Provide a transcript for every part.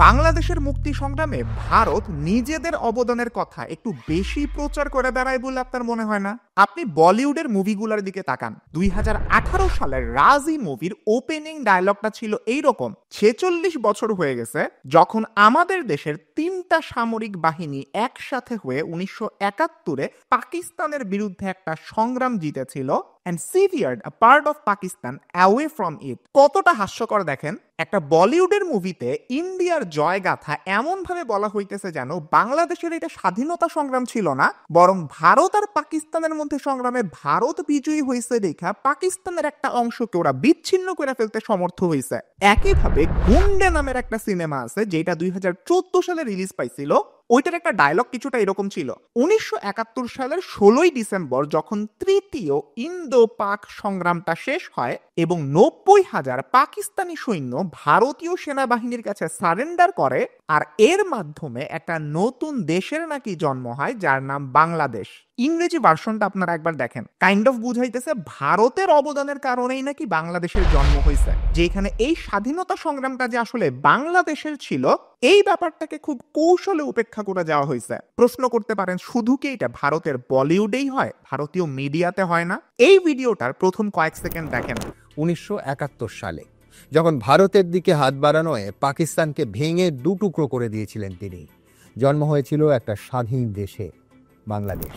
বাংলাদেশের মুক্তি সংগ্রামে ভারত নিজেদের অবদানের কথা একটু বেশি প্রচার করে বেড়ায় বলে আপনার মনে হয় না? আপনি বলিউডের মুভিগুলোর দিকে তাকান। 2018 সালের রাজি মুভির ওপেনিং ডায়লগটা ছিল এইরকম: 46 বছর হয়ে গেছে যখন আমাদের দেশের 3টা সামরিক বাহিনী একসাথে হয়ে 1971-এ পাকিস্তানের বিরুদ্ধে একটা সংগ্রাম জিতেছিল and severed a part of Pakistan away from it। কতটা হাস্যকর দেখেন, একটা বলিউডের মুভিতে ইন্ডিয়ার জয়গাথা এমন ভাবে বলা হইতেছে যেন বাংলাদেশের এটা স্বাধীনতা সংগ্রাম ছিল না, বরং ভারত আর পাকিস্তানের মধ্যে সংগ্রামে ভারত বিজয়ী হয়েছে দেখা পাকিস্তানের একটা অংশকে ওরা বিচ্ছিন্ন করে ফেলতে সমর্থ হয়েছে। একইভাবে গুন্ডে নামের একটা সিনেমা আছে যেটা 2014 সালে রিলিজ পাইছিল। ওইটার একটা ডায়লগ কিছুটা এরকম ছিল: 1971 সালের 16ই ডিসেম্বর যখন তৃতীয় ইন্দো পাক সংগ্রামটা শেষ হয় এবং 90,000 পাকিস্তানি সৈন্য ভারতীয় সেনাবাহিনীর কাছে সারেন্ডার করে, আর এর মাধ্যমে একটা নতুন দেশের নাকি জন্ম হয় যার নাম বাংলাদেশ। ইংরেজি ভার্সনটা আপনারা একবার দেখেন, কাইন্ড অফ বুঝাইতেছে ভারতের অবদানের কারণেই নাকি বাংলাদেশের জন্ম হয়েছে, যেখানে এই স্বাধীনতা সংগ্রামটা যে আসলে বাংলাদেশের ছিল এই ব্যাপারটাকে খুব কৌশলে উপেক্ষা করে যাওয়া হয়েছে। প্রশ্ন করতে পারেন, শুধু কি এটা ভারতের বলিউডেই হয়, ভারতীয় মিডিয়াতে হয় না? এই ভিডিওটার প্রথম কয়েক সেকেন্ড দেখেন। 1971 সালে যখন ভারতের দিকে হাত বাড়ানোয় পাকিস্তানকে ভেঙে দুটুকরো করে দিয়েছিলেন তিনি, জন্ম হয়েছিল একটা স্বাধীন দেশে, বাংলাদেশ।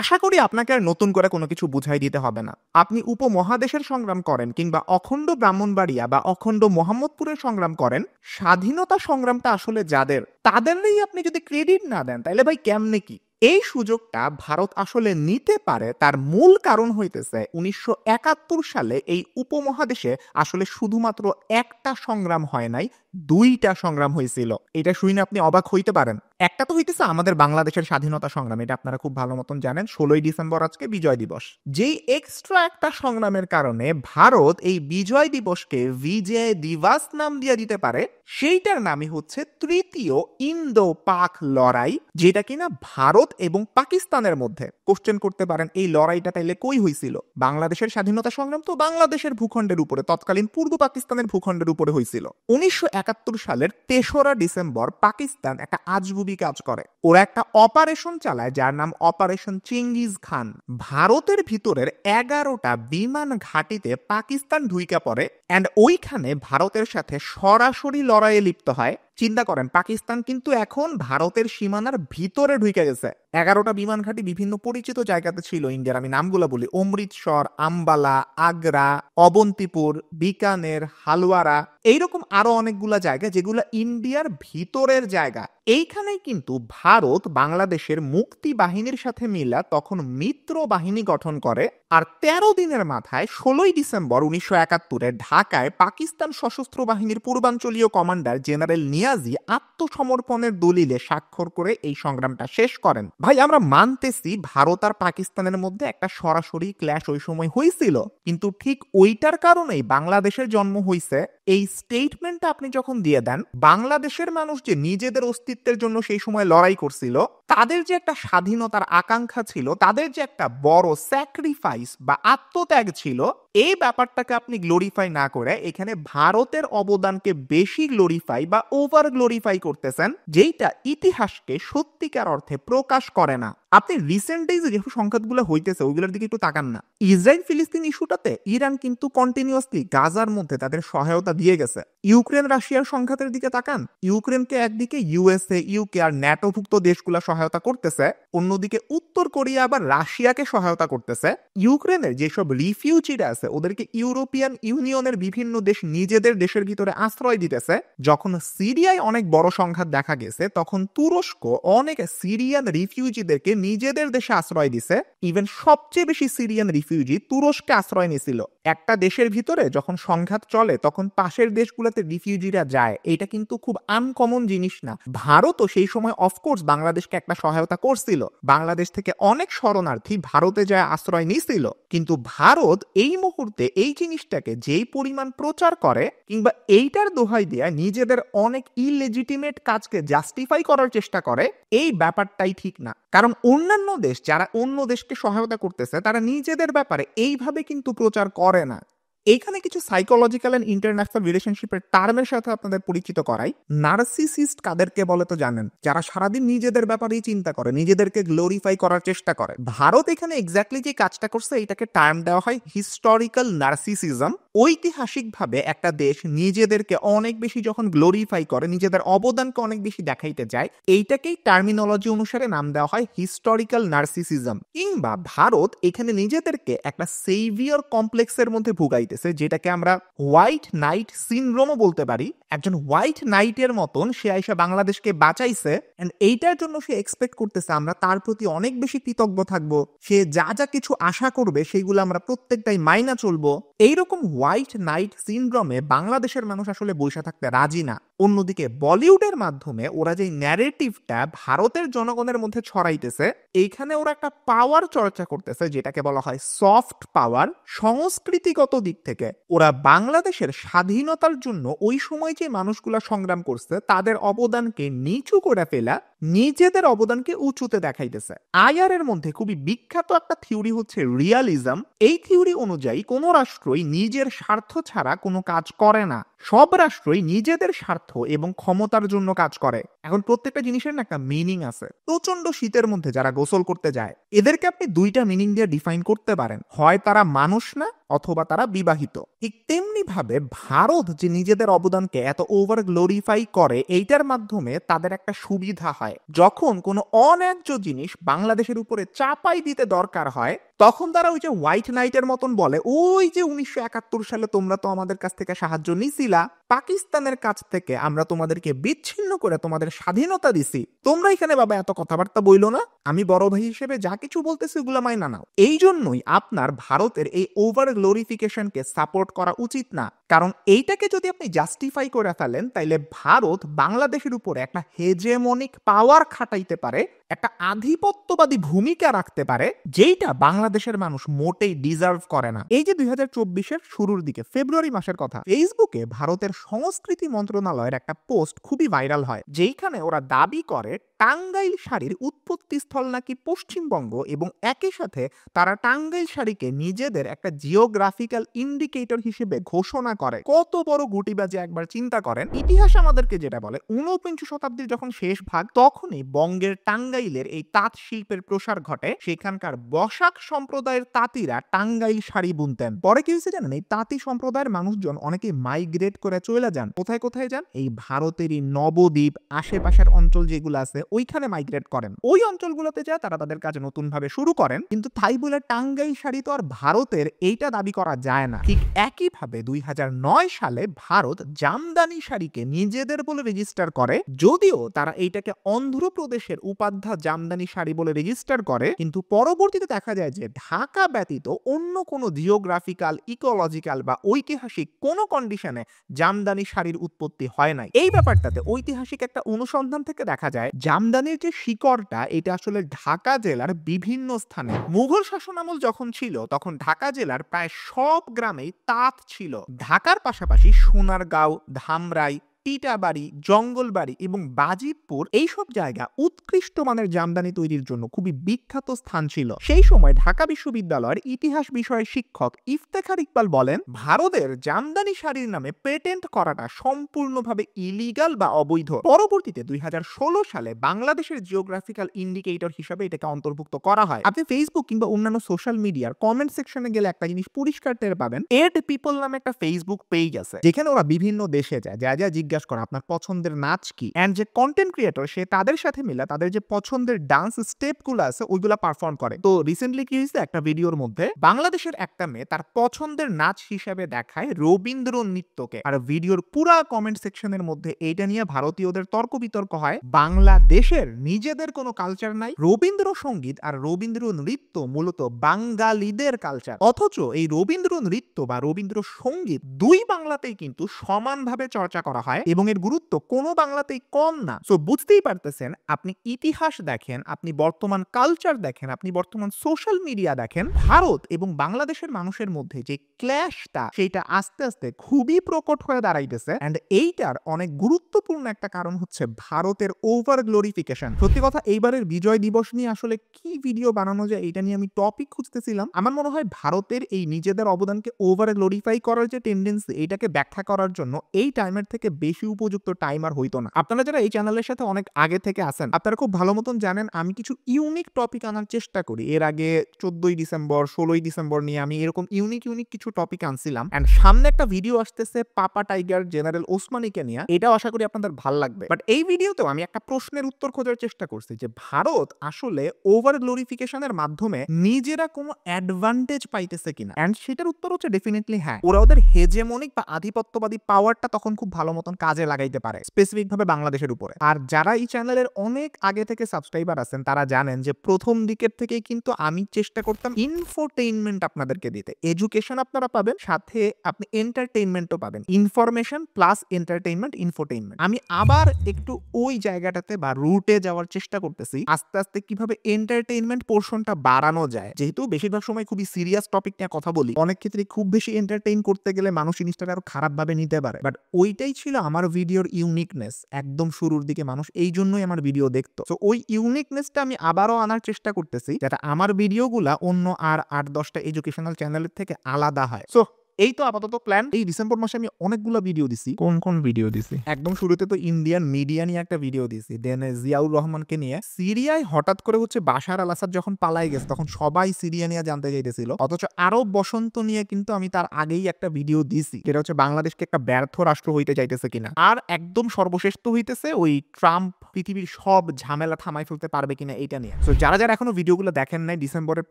আশা করি আপনাকে আর নতুন করে কোনো কিছু বুঝাই দিতে হবে না। আপনি উপমহাদেশের সংগ্রাম করেন কিংবা অখণ্ড ব্রাহ্মণবাড়িয়া বা অখণ্ড মোহাম্মদপুরের সংগ্রাম করেন, স্বাধীনতা সংগ্রামটা আসলে যাদের, তাদেরই আপনি যদি ক্রেডিট না দেন তাহলে ভাই কেমনে কি? এই সুযোগটা ভারত আসলে নিতে পারে তার মূল কারণ হইতেছে 1971 সালে এই উপমহাদেশে আসলে শুধুমাত্র একটা সংগ্রাম হয় নাই, 2টা সংগ্রাম হয়েছিল। এটা শুনে আপনি অবাক হইতে পারেন। একটা তো হইতেছে আমাদের বাংলাদেশের স্বাধীনতা সংগ্রাম, এটা আপনারা খুব ভালো মতন জানেন। 16ই ডিসেম্বর আজকে বিজয় দিবস। যেই এক্সট্রা একটা সংগ্রামের কারণে ভারত এই বিজয় দিবসকে বিজয় দিবস নাম দিয়ে দিতে পারে, সেইটার নামই হচ্ছে তৃতীয় ইন্দো পাক লড়াই, যেটা কিনা ভারত এবং পাকিস্তানের মধ্যে। কোশ্চেন করতে পারেন, এই লড়াইটা তাইলে কই হয়েছিল? বাংলাদেশের স্বাধীনতা সংগ্রাম তো বাংলাদেশের ভূখণ্ডের উপরে, তৎকালীন পূর্ব পাকিস্তানের ভূখণ্ডের উপরে হয়েছিল। 1971 সালের 3রা ডিসেম্বর পাকিস্তান একটা আজগুবি কাজ করে। ওরা একটা অপারেশন চালায় যার নাম অপারেশন চেঙ্গিজ খান। ভারতের ভিতরের 11টা বিমান ঘাঁটিতে পাকিস্তান ঢুইকা পড়ে এন্ড ওইখানে ভারতের সাথে সরাসরি লড়াইয়ে লিপ্ত হয়। চিন্তা করেন, পাকিস্তান কিন্তু এখন ভারতের সীমানার ভিতরে ঢুকে গেছে। 11টা বিমান ঘাঁটি বিভিন্ন পরিচিত জায়গাতে ছিল ইন্ডিয়ার। আমি নামগুলো বলি: অমৃতসর, আম্বালা, আগ্রা, অবন্তিপুর, বিকানের, হালওয়ারা, এইরকম আরো অনেকগুলা জায়গা যেগুলো ইন্ডিয়ার ভিতরের জায়গা। এইখানেই কিন্তু ভারত বাংলাদেশের মুক্তি বাহিনীর সাথে মিলা তখন মিত্র বাহিনী গঠন করে। আর 13 দিনের মাথায় 16ই ডিসেম্বর 1971-এ ঢাকায় পাকিস্তান সশস্ত্র বাহিনীর পূর্বাঞ্চলীয় কমান্ডার জেনারেল নিয়াজি আত্মসমর্পণের দলিলে স্বাক্ষর করে এই সংগ্রামটা শেষ করেন। ভাই, আমরা মানতেছি ভারত আর পাকিস্তানের মধ্যে একটা সরাসরি ক্ল্যাশ ওই সময় হয়েছিল, কিন্তু ঠিক ওইটার কারণেই বাংলাদেশের জন্ম হয়েছে। এই স্টেটমেন্টটা আপনি যখন দিয়ে দেন, বাংলাদেশের মানুষ যে নিজেদের অস্তিত্বের জন্য সেই সময় লড়াই করছিল, তাদের যে একটা স্বাধীনতার আকাঙ্ক্ষা ছিল, তাদের যে একটা বড় স্যাক্রিফাইস বা আত্মত্যাগ ছিল, এই ব্যাপারটাকে আপনি গ্লোরিফাই না করে এখানে ভারতের অবদানকে বেশি গ্লোরিফাই বা ওভার গ্লোরিফাই করতেছেন, যেটা ইতিহাসকে সত্যিকার অর্থে প্রকাশ করে না। আপনি রিসেন্ট ডেইজে যে সংঘাতগুলো হইতেছে ওইগুলোর দিকে একটু তাকান না। ইসরায়েল ফিলিস্তিন ইস্যুটাতে ইরান কিন্তু কন্টিনিউয়াসলি গাজার মধ্যে তাদের সহায়তা দিয়ে গেছে। ইউক্রেন রাশিয়ার সংঘাতের দিকে তাকান, ইউক্রেনকে একদিকে ইউএসএ, ইউকে আর ন্যাটোভুক্ত দেশগুলো সহায়তা করতেছে, অন্যদিকে উত্তর কোরিয়া আবার রাশিয়াকে সহায়তা করতেছে। ইউক্রেনের যেসব রিফিউজিরা আছে ওদেরকে ইউরোপিয়ান ইউনিয়নের বিভিন্ন দেশ নিজেদের দেশের ভিতরে আশ্রয় দিতেছে। যখন সিরিয়ায় অনেক বড় সংঘাত দেখা গেছে তখন তুরস্ক অনেক সিরিয়ান রিফিউজিদেরকে নিজেদের দেশে আশ্রয় দিছে। ইভেন সবচেয়ে বেশি সিরিয়ান রিফিউজি তুরস্কে আশ্রয় নিয়েছিল। একটা দেশের ভিতরে যখন সংঘাত চলে তখন পাশের দেশগুলোতে রিফিউজিরা যায়, এটা কিন্তু খুব আনকমন জিনিস না। ভারতও সেই সময় অফকোর্স বাংলাদেশকে একটা সহায়তা করছিল, বাংলাদেশ থেকে অনেক শরণার্থী ভারতে যায় আশ্রয় নিয়েছিল, কিন্তু ভারত এই মুহূর্তে এই জিনিসটাকে যেই পরিমাণ প্রচার করে কিংবা এইটার দোহাই দিয়ে নিজেদের অনেক ইলেজিটিমেট কাজকে জাস্টিফাই করার চেষ্টা করে, এই ব্যাপারটাই ঠিক না। কারণ অন্যান্য দেশ যারা অন্য দেশকে সহায়তা করতেছে তারা নিজেদের ব্যাপারে এইভাবে কিন্তু প্রচার করে না। এইখানে কিছু সাইকোলজিক্যাল এন্ড ইন্টারন্যাশনাল রিলেশনশিপের টার্মের সাথে আপনাদের পরিচিত করাই। নার্সিসিস্ট কাদেরকে বলে তো জানেন, যারা সারাদিন নিজেদের ব্যাপারেই চিন্তা করে, নিজেদেরকে গ্লোরিফাই করার চেষ্টা করে। ভারত এখানে এক্স্যাক্টলি যে কাজটা করছে এইটাকে টার্ম দেওয়া হয় হিস্টোরিক্যাল নার্সিসিজম। ঐতিহাসিকভাবে একটা দেশ নিজেদেরকে অনেক বেশি যখন গ্লোরিফাই করে, নিজেদের অবদানকে অনেক বেশি দেখাইতে যায়, এইটাকেই টার্মিনোলজি অনুসারে নাম দেওয়া হয় হিস্টোরিক্যাল নার্সিসিজম। কিংবা ভারত এখানে নিজেদেরকে একটা সেভিয়র কমপ্লেক্সের মধ্যে ভুগাইতেছে, যেটাকে আমরা হোয়াইট নাইট সিনড্রোমও বলতে পারি। একজন হোয়াইট নাইটের মতন সে আইসা বাংলাদেশকে বাঁচাইছে, এন্ড এইটার জন্য সে এক্সপেক্ট করতেছে আমরা তার প্রতি অনেক বেশি কৃতজ্ঞ থাকবো, সে যা যা কিছু আশা করবে সেইগুলো আমরা প্রত্যেকটাই মাইনা চলবো। এইরকম হোয়াইট নাইট সিনড্রোমে বাংলাদেশের মানুষ আসলে বসে থাকতে রাজি না। অন্যদিকে বলিউডের মাধ্যমে ওরা যে ন্যারেটিভটা ভারতের জনগণের মধ্যে ছড়াইতেছে, এইখানে ওরা একটা পাওয়ার চর্চা করতেছে, যেটাকে বলা হয় সফট পাওয়ার। সংস্কৃতিগত দিক থেকে ওরা বাংলাদেশের স্বাধীনতার জন্য ওই সময় যে মানুষগুলা সংগ্রাম করছে তাদের অবদানকে নিচু করে ফেলা, নিজেদের অবদানকে উঁচুতে দেখাইতেছে। আইআর এর মধ্যে খুবই বিখ্যাত একটা থিওরি হচ্ছে রিয়ালিজম। এই থিওরি অনুযায়ী কোনো রাষ্ট্রই নিজের স্বার্থ ছাড়া কোনো কাজ করে না, সব রাষ্ট্রই নিজেদের স্বার্থ এবং ক্ষমতার জন্য কাজ করে। এখন প্রত্যেকটা জিনিসের না একটা মিনিং আছে। প্রচন্ড শীতের মধ্যে যারা গোসল করতে যায়, এদেরকে আপনি দুইটা মিনিং দিয়ে ডিফাইন করতে পারেন, হয় তারা মানুষ না অথবা তারা বিবাহিত। ঠিক তেমনি ভাবে ভারত যে নিজেদের অবদানকে এত ওভার গ্লোরিফাই করে, এইটার মাধ্যমে তাদের একটা সুবিধা হয়। যখন কোনো অন্যায্য জিনিস বাংলাদেশের উপরে চাপাই দিতে দরকার হয়, তখন তারা ওই যে হোয়াইট নাইটের মতন বলে, ওই যে 1971 সালে তোমরা তো আমাদের কাছ থেকে সাহায্য নিছিলা, পাকিস্তানের কাছ থেকে আমরা তোমাদেরকে বিচ্ছিন্ন করে তোমাদের স্বাধীনতা দিছি, তোমরা এখানে বাবা এত কথাবার্তা বইলো না, আমি বড় ভাই হিসেবে যা কিছু বলতেছি ওগুলো মাইনা নাও। এই জন্যই আপনার ভারতের এই ওভার গ্লোরিফিকেশনকে সাপোর্ট করা উচিত না। কারণ এইটাকে যদি আপনি জাস্টিফাই করে ফেলেন, তাইলে ভারত বাংলাদেশের উপরে একটা হেজেমনিক পাওয়ার খাটাইতে পারে, একটা আধিপত্যবাদী ভূমিকা রাখতে পারে, যেইটা বাংলাদেশের মানুষ মোটেই ডিজার্ভ করে না। এই যে 2024-এর শুরুর দিকে ফেব্রুয়ারি মাসের কথা, ফেসবুকে ভারতের সংস্কৃতি মন্ত্রণালয়ের একটা পোস্ট খুবই ভাইরাল হয়, যেইখানে ওরা দাবি করে টাঙ্গাইল শাড়ির উৎপত্তি স্থল নাকি পশ্চিমবঙ্গ, এবং একই সাথে তারা টাঙ্গাইল শাড়িকে নিজেদের একটা জিওগ্রাফিক্যাল ইন্ডিকেটর হিসেবে ঘোষণা করে। কত বড় গুটিবাজি একবার চিন্তা করেন। ইতিহাস আমাদেরকে যেটা বলে, 49 শতাব্দীর যখন শেষ ভাগ, তখনই বঙ্গের টাঙ্গাইলের এই তাঁত শিল্পের প্রসার ঘটে। সেখানকার বসাক সম্প্রদায়ের তাঁতিরা টাঙ্গাইল শাড়ি বুনতেন। পরে কি হয়েছে জানেন, এই তাঁতি সম্প্রদায়ের মানুষজন অনেকে মাইগ্রেট করে চলে যান। কোথায় কোথায় যান? এই ভারতেরই নবদ্বীপ আশেপাশের অঞ্চল যেগুলো আছে ওইখানে মাইগ্রেট করেন। ওই অঞ্চলগুলোতে যায় তারা তাদের কাজ নতুন ভাবে শুরু করেন। কিন্তু তাই বলে টাঙ্গাইল শাড়ি তো আর ভারতের, এইটা দাবি করা যায় না। ঠিক একইভাবে 2009 সালে ভারত জামদানি শাড়িকে নিজেদের বলে রেজিস্টার করে, যদিও তারা এইটাকে অন্ধ্রপ্রদেশের উপাধ্যা জামদানি শাড়ি বলে রেজিস্টার করে। কিন্তু পরবর্তীতে দেখা যায় যে ঢাকা ব্যতীত অন্য কোনো জিওগ্রাফিক্যাল, ইকোলজিক্যাল বা ঐতিহাসিক কোনো কন্ডিশনে জামদানি শাড়ির উৎপত্তি হয় নাই। এই ব্যাপারটাতে ঐতিহাসিক একটা অনুসন্ধান থেকে দেখা যায় জামদানির যে শিকড়টা, এটা আসলে ঢাকা জেলার বিভিন্ন স্থানে মুঘল শাসনামল যখন ছিল তখন ঢাকা জেলার প্রায় সব গ্রামেই তাঁত ছিল। ঢাকার পাশাপাশি সোনারগাঁও, ধামরাই, টিটাবাড়ি, জঙ্গলবাড়ি এবং বাজিতপুর, এইসব জায়গা উৎকৃষ্ট মানের জামদানি তৈরির জন্য খুবই বিখ্যাত স্থান ছিল। সেই সময় ঢাকা বিশ্ববিদ্যালয়ের ইতিহাস বিষয়ের শিক্ষক ইফতেখার ইকবাল বলেন, ভারতের জামদানি শাড়ির নামে পেটেন্ট করাটা সম্পূর্ণভাবে ইলিগাল বা অবৈধ। পরবর্তীতে 2016 সালে বাংলাদেশের জিওগ্রাফিক্যাল ইন্ডিকেটর হিসাবে এটাকে অন্তর্ভুক্ত করা হয়। আপনি ফেসবুক কিংবা অন্যান্য সোশ্যাল মিডিয়ার কমেন্ট সেকশনে গেলে একটা জিনিস পরিষ্কার টের পাবেন, এড পিপল নামে একটা ফেসবুক পেজ আছে, যেখানে ওরা বিভিন্ন দেশে যায়, যা যা জিজ্ঞাসা করে আপনার পছন্দের নাচ কি, এন্ড যে কন্টেন্ট ক্রিয়েটর সে তাদের সাথে মিলে তাদের যে পছন্দের ডান্স স্টেপ গুলো আছে ওইগুলা পারফর্ম করে। তো রিসেন্টলি কি হয়েছে, একটা ভিডিওর মধ্যে বাংলাদেশের একটা মেয়ে তার পছন্দের নাচ হিসেবে দেখায় রবীন্দ্র নৃত্যকে, আর ভিডিওর পুরা কমেন্ট সেকশনের মধ্যে এইটা নিয়ে ভারতীয়দের তর্ক বিতর্ক হয়। বাংলাদেশের নিজেদের কোনো কালচার নাই, রবীন্দ্রসঙ্গীত আর রবীন্দ্র নৃত্য মূলত বাঙালিদের কালচার, অথচ এই রবীন্দ্র নৃত্য বা রবীন্দ্রসঙ্গীত দুই বাংলাতেই কিন্তু সমানভাবে চর্চা করা হয়। এবং এর গুরুত্ব কোনো বাংলাতেই কম না। সো বুঝতেই পারতেছেন, আপনি ইতিহাস দেখেন, আপনি বর্তমান কালচার দেখেন, আপনি বর্তমান সোশ্যাল মিডিয়া দেখেন, ভারত এবং বাংলাদেশের মানুষের মধ্যে যে ক্ল্যাশটা সেইটা আস্তে আস্তে খুবই প্রকট হয়ে দাঁড়াইতেছে। এন্ড এইটার অনেক গুরুত্বপূর্ণ একটা কারণ হচ্ছে ভারতের ওভার গ্লোরিফিকেশন। সত্যি কথা, এইবারের বিজয় দিবস নিয়ে আসলে কি ভিডিও বানানো যায় এটা নিয়ে আমি টপিক খুঁজতেছিলাম। আমার মনে হয় ভারতের এই নিজেদের অবদানকে ওভার গ্লোরিফাই করার যে টেন্ডেন্সি, এইটাকে ব্যাখ্যা করার জন্য এই টাইমের থেকে বেশি উপযুক্ত টাইম আর হইতো না। আপনারা যারা এই চ্যানেলের সাথে অনেক আগে থেকে আছেন, আপনারা খুব ভালো মতন জানেন আমি কিছু ইউনিক টপিক আনার চেষ্টা করি। এর আগে 14ই ডিসেম্বর, 16ই ডিসেম্বর নিয়ে আমি এরকম ইউনিক কিছু টপিক আনছিলাম। এন্ড সামনে একটা ভিডিও আসতেছে পাপা টাইগার জেনারেল ওসমানীকে নিয়ে, এটাও আশা করি আপনাদের ভালো লাগবে। বাট এই ভিডিওতেও আমি একটা প্রশ্নের উত্তর খোঁজার চেষ্টা করছি যে ভারত আসলে ওভার গ্লোরিফিকেশনের মাধ্যমে নিজেরা কোনো অ্যাডভান্টেজ পাইতেছে কিনা। এন্ড সেটার উত্তর হচ্ছে ডেফিনেটলি হ্যাঁ। ওরা ওদের হেজেমনিক বা আধিপত্যবাদী পাওয়ারটা তখন খুব ভালো মতন কাজে লাগাইতে পারে, স্পেসিফিক ভাবে বাংলাদেশের উপরে। আর যারা এই চ্যানেলের অনেক আগে থেকে সাবস্ক্রাইবার আছেন তারা জানেন যে প্রথম দিকের থেকেই কিন্তু আমি চেষ্টা করতাম ইনফোটেইনমেন্ট আপনাদেরকে দিতে। এডুকেশন আপনারা পাবেন, সাথে আপনি এন্টারটেইনমেন্টও পাবেন। Information plus entertainment, infotainment. আমি আবার একটু ওই জায়গাটাতে বা রুটে যাওয়ার চেষ্টা করতেছি, আস্তে আস্তে কিভাবে এন্টারটেইনমেন্ট পোর্শনটা বাড়ানো যায়। যেহেতু বেশিরভাগ সময় খুবই সিরিয়াস টপিক নিয়ে কথা বলি, অনেক ক্ষেত্রে খুব বেশি এন্টারটেইন করতে গেলে মানুষ জিনিসটাকে আরো খারাপ ভাবে নিতে পারে। বাট ওইটাই ছিল আমার ভিডিওর ইউনিকনেস। একদম শুরুর দিকে মানুষ এই জন্যই আমার ভিডিও দেখতো। তো ওই ইউনিকনেসটা আমি আবারও আনার চেষ্টা করতেছি, যাতে আমার ভিডিওগুলা অন্য আর 8-10টা এডুকেশনাল চ্যানেলের থেকে আলাদা হয়। সো এই তো আপাতত প্ল্যান। এই ডিসেম্বর মাসে আমি অনেকগুলো ভিডিও দিছি। কোন ভিডিও দিছি? একদম শুরুতে তো ইন্ডিয়ান মিডিয়া নিয়ে একটা ভিডিও দিছি, দেন জিয়াউর রহমানকে নিয়ে। সিরিয়ায় হঠাৎ করে হচ্ছে বাশার আল আসাদ যখন পালাই গেছে তখন সবাই সিরিয়া নিয়ে জানতে চাইতেছিল, অথচ আরব বসন্ত নিয়ে কিন্তু আমি তার আগেই একটা ভিডিও দিছি, যেটা হচ্ছে বাংলাদেশকে একটা ব্যর্থ রাষ্ট্র হইতে চাইতেছে কিনা। আর একদম সর্বশেষ তো হইতেছে ওই ট্রাম্প পৃথিবীর সব ঝামেলা থামাই ফেলতে পারবে কিনা এইটা নিয়ে। সো যারা যারা এখনো ভিডিওগুলো দেখেন নাই, ডিসেম্বরের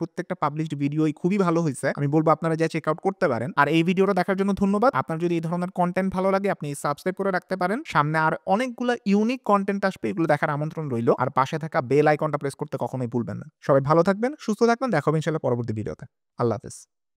প্রত্যেকটা পাবলিশড ভিডিওই খুবই ভালো হয়েছে। আমি বলবো আপনারা যা চেক আউট করতে পারেন। আর এই ভিডিওটা দেখার জন্য ধন্যবাদ। আপনার যদি এই ধরনের কন্টেন্ট ভালো লাগে আপনি সাবস্ক্রাইব করে রাখতে পারেন। সামনে আর অনেকগুলো ইউনিক কন্টেন্ট আসবে, এগুলো দেখার আমন্ত্রণ রইল। আর পাশে থাকা বেল আইকনটা প্রেস করতে কখনোই ভুলবেন না। সবাই ভালো থাকবেন, সুস্থ থাকবেন, দেখা হবে ইনশাআল্লাহ পরবর্তী ভিডিওতে। আল্লাহ হাফেজ।